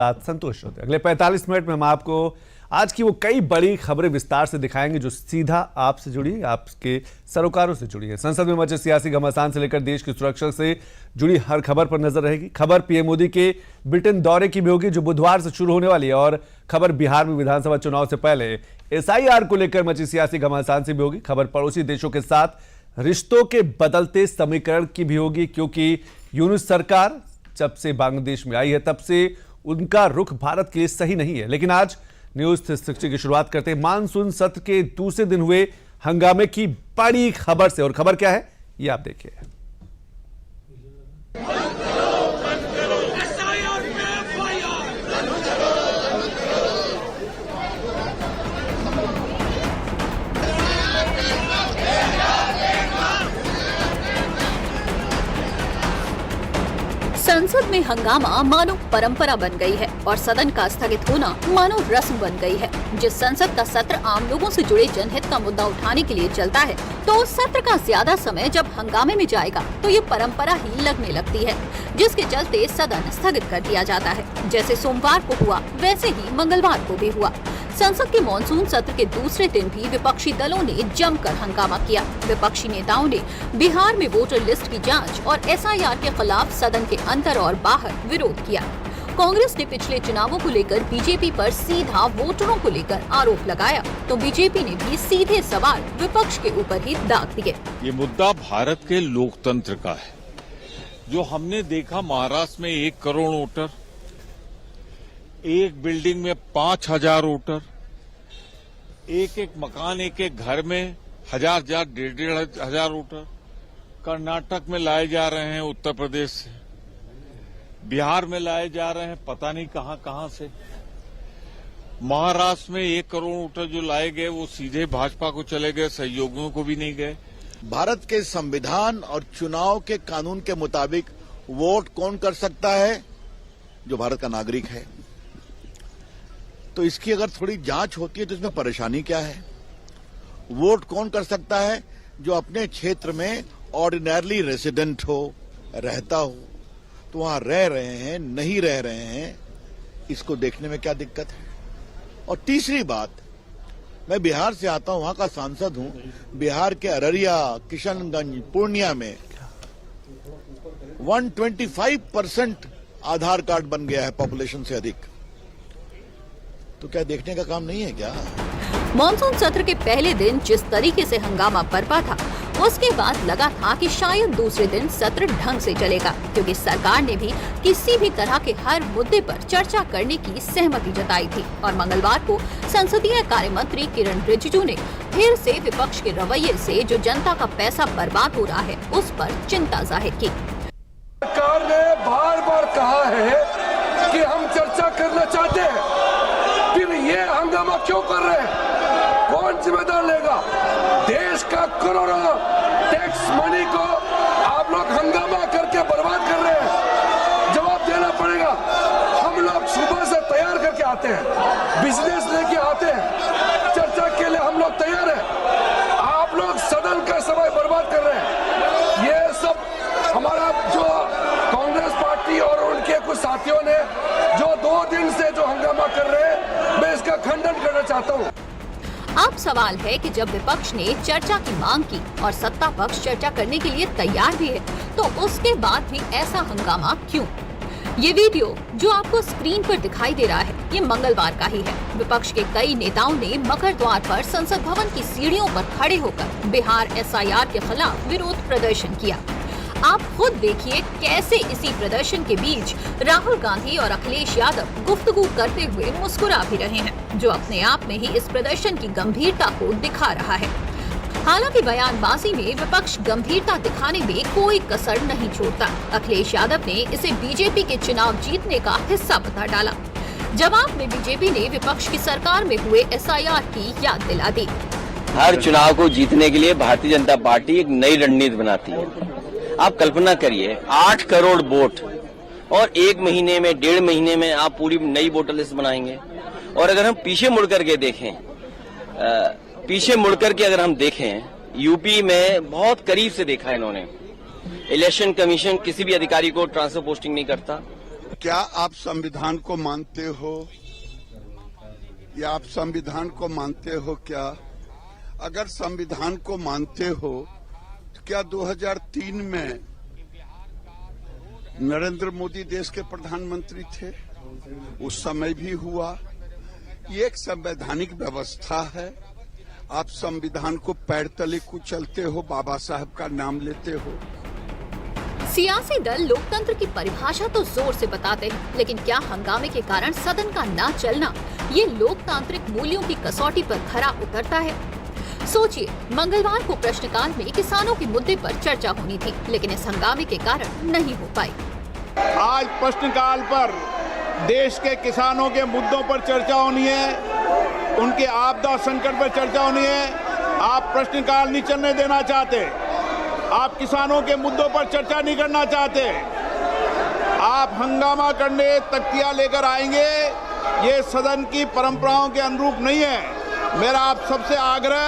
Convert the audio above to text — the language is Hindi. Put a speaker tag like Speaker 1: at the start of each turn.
Speaker 1: संतोष होते। अगले 45 मिनट में हम आपको आज की वो कई बड़ी खबरें विस्तार से दिखाएंगे जो सीधा आपसे जुड़ी, आपके सरोकारों से जुड़ी है। संसद में मचे सियासी घमासान से लेकर देश की सुरक्षा से जुड़ी हर खबर पर नजर रहेगी। खबर पीएम मोदी के ब्रिटेन दौरे की भी होगी जो बुधवार से शुरू होने वाली है, और खबर बिहार में विधानसभा चुनाव से पहले एसआईआर को लेकर मची सियासी घमासान से भी होगी। खबर पड़ोसी देशों के साथ रिश्तों के बदलते समीकरण की भी होगी, क्योंकि यूनुस सरकार जब से बांग्लादेश में आई है तब से उनका रुख भारत के लिए सही नहीं है। लेकिन आज न्यूज 360 की शुरुआत करते हैं मानसून सत्र के दूसरे दिन हुए हंगामे की बड़ी खबर से, और खबर क्या है ये आप देखिए।
Speaker 2: संसद में हंगामा मानो परंपरा बन गई है और सदन का स्थगित होना मानो रस्म बन गई है। जिस संसद का सत्र आम लोगों से जुड़े जनहित का मुद्दा उठाने के लिए चलता है, तो उस सत्र का ज्यादा समय जब हंगामे में जाएगा तो ये परंपरा ही लगने लगती है, जिसके चलते सदन स्थगित कर दिया जाता है। जैसे सोमवार को हुआ वैसे ही मंगलवार को भी हुआ। संसद के मॉनसून सत्र के दूसरे दिन भी विपक्षी दलों ने जमकर हंगामा किया। विपक्षी नेताओं ने बिहार में वोटर लिस्ट की जांच और एसआईआर के खिलाफ सदन के अंदर और बाहर विरोध किया। कांग्रेस ने पिछले चुनावों को लेकर बीजेपी पर सीधा वोटरों को लेकर आरोप लगाया, तो बीजेपी ने भी सीधे सवाल विपक्ष के ऊपर ही दाग दिए।
Speaker 3: ये मुद्दा भारत के लोकतंत्र का है। जो हमने देखा महाराष्ट्र में 1 करोड़ वोटर, एक बिल्डिंग में 5000 वोटर, एक मकान एक घर में 1000 डेढ़ हजार वोटर कर्नाटक में लाए जा रहे हैं, उत्तर प्रदेश से, बिहार में लाए जा रहे हैं पता नहीं कहां से। महाराष्ट्र में 1 करोड़ वोटर जो लाए गए वो सीधे भाजपा को चले गए, सहयोगियों को भी नहीं गए।
Speaker 4: भारत के संविधान और चुनाव के कानून के मुताबिक वोट कौन कर सकता है? जो भारत का नागरिक है। तो इसकी अगर थोड़ी जांच होती है तो इसमें परेशानी क्या है? वोट कौन कर सकता है? जो अपने क्षेत्र में ऑर्डिनरली रेजिडेंट हो, रहता हो, तो वहां रह रहे हैं नहीं रह रहे हैं, इसको देखने में क्या दिक्कत है? और तीसरी बात, मैं बिहार से आता हूं, वहां का सांसद हूं। बिहार के अररिया, किशनगंज, पूर्णिया में 125% आधार कार्ड बन गया है पॉपुलेशन से अधिक। तो क्या देखने का काम नहीं है क्या?
Speaker 2: मॉनसून सत्र के पहले दिन जिस तरीके से हंगामा बरपा था, उसके बाद लगा था कि शायद दूसरे दिन सत्र ढंग से चलेगा, क्योंकि सरकार ने भी किसी भी तरह के हर मुद्दे पर चर्चा करने की सहमति जताई थी। और मंगलवार को संसदीय कार्य मंत्री किरण रिजिजू ने फिर से विपक्ष के रवैये से जो जनता का पैसा बर्बाद हो रहा है उस पर चिंता जाहिर की।
Speaker 5: सरकार ने बार बार कहा है कि हम चर्चा करना चाहते हैं, फिर ये हंगामा क्यों कर रहे हैं? कौन जिम्मेदार लेगा? देश का करोड़ों टैक्स मनी को आप लोग हंगामा करके बर्बाद कर रहे हैं, जवाब देना पड़ेगा। हम लोग सुबह से तैयार करके आते हैं, बिजनेस लेके आते हैं, चर्चा के लिए हम लोग तैयार हैं। आप लोग सदन का समय बर्बाद कर रहे हैं। ये सब हमारा जो कांग्रेस पार्टी और उनके कुछ साथियों ने जो 2 दिन से जो हंगामा कर रहे हैं, मैं इसका खंडन करना चाहता हूँ।
Speaker 2: अब सवाल है कि जब विपक्ष ने चर्चा की मांग की और सत्ता पक्ष चर्चा करने के लिए तैयार भी है, तो उसके बाद भी ऐसा हंगामा क्यों? ये वीडियो जो आपको स्क्रीन पर दिखाई दे रहा है, ये मंगलवार का ही है। विपक्ष के कई नेताओं ने मकर द्वार पर संसद भवन की सीढ़ियों पर खड़े होकर बिहार एसआईआर के खिलाफ विरोध प्रदर्शन किया। आप खुद देखिए कैसे इसी प्रदर्शन के बीच राहुल गांधी और अखिलेश यादव गुफ्तगू करते हुए मुस्कुरा भी रहे हैं, जो अपने आप में ही इस प्रदर्शन की गंभीरता को दिखा रहा है। हालांकि बयानबाजी में विपक्ष गंभीरता दिखाने में कोई कसर नहीं छोड़ता। अखिलेश यादव ने इसे बीजेपी के चुनाव जीतने का हिस्सा बता डाला। जवाब में बीजेपी ने विपक्ष की सरकार में हुए एसआईआर की याद दिला दी।
Speaker 6: हर चुनाव को जीतने के लिए भारतीय जनता पार्टी एक नई रणनीति बनाती है। आप कल्पना करिए 8 करोड़ वोट, और 1 महीने में 1.5 महीने में आप पूरी नई वोटर लिस्ट बनाएंगे। और अगर हम पीछे मुड़कर के अगर हम देखें, यूपी में बहुत करीब से देखा है इन्होंने। इलेक्शन कमीशन किसी भी अधिकारी को ट्रांसफर पोस्टिंग नहीं करता,
Speaker 7: क्या आप संविधान को मानते हो या आप संविधान को मानते हो क्या? अगर संविधान को मानते हो तो क्या 2003 में नरेंद्र मोदी देश के प्रधानमंत्री थे? उस समय भी हुआ। ये एक संवैधानिक व्यवस्था है। आप संविधान को पैर तले कुचलते हो, बाबा साहब का नाम लेते हो।
Speaker 2: सियासी दल लोकतंत्र की परिभाषा तो जोर से बताते हैं, लेकिन क्या हंगामे के कारण सदन का ना चलना ये लोकतांत्रिक मूल्यों की कसौटी पर खरा उतरता है? सोचिए, मंगलवार को प्रश्नकाल में किसानों के मुद्दे पर चर्चा होनी थी, लेकिन इस हंगामे के कारण नहीं हो पाई।
Speaker 8: आज प्रश्नकाल पर देश के किसानों के मुद्दों पर चर्चा होनी है, उनके आपदा संकट पर चर्चा होनी है। आप प्रश्नकाल नहीं चलने देना चाहते, आप किसानों के मुद्दों पर चर्चा नहीं करना चाहते, आप हंगामा करने तख्तियां लेकर आएंगे। ये सदन की परंपराओं के अनुरूप नहीं है। मेरा आप सबसे आग्रह